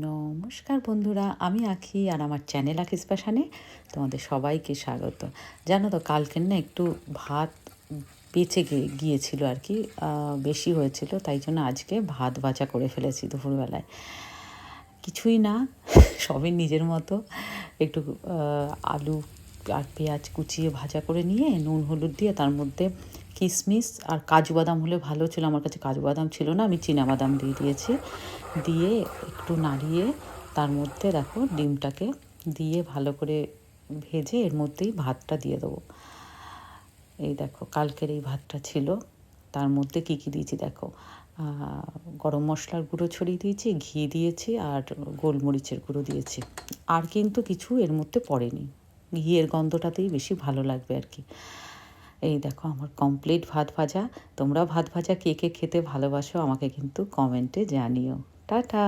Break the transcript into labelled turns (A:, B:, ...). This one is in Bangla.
A: নমস্কার বন্ধুরা, আমি আঁখি আর আমার চ্যানেল আঁখিস প্যাশানে তোমাদের সবাইকে স্বাগত। জানো তো কালকের না একটু ভাত বেঁচে গিয়েছিল আর কি, বেশি হয়েছিল, তাই জন্য আজকে ভাত ভাজা করে ফেলেছি দুপুরবেলায়। কিছুই না, সবই নিজের মতো একটু আলু আর পেঁয়াজ কুচিয়ে ভাজা করে নিয়ে নুন হলুদ দিয়ে তার মধ্যে কিশমিশ আর কাজু বাদাম হলে ভালো ছিল, আমার কাছে কাজু বাদাম ছিল না, আমি চীনা বাদাম দিয়ে দিয়েছি। দিয়ে একটু নাড়িয়ে তার মধ্যে দেখো ডিমটাকে দিয়ে ভালো করে ভেজে এর মধ্যেই ভাতটা দিয়ে দেবো। এই দেখো কালকের এই ভাতটা ছিল, তার মধ্যে কী কী দিয়েছি দেখো, গরম মশলার গুঁড়ো ছড়িয়ে দিয়েছি, ঘি দিয়েছি আর গোলমরিচের গুঁড়ো দিয়েছি। আর কিন্তু কিছু এর মধ্যে পড়েনি, ঘিয়ের গন্ধটাতেই বেশি ভালো লাগবে আর কি। এই দেখো আমার কমপ্লিট ভাত ভাজা। তোমরা ভাত ভাজা কে কে খেতে ভালোবাসো আমাকে কিন্তু কমেন্টে জানিও। টাটা।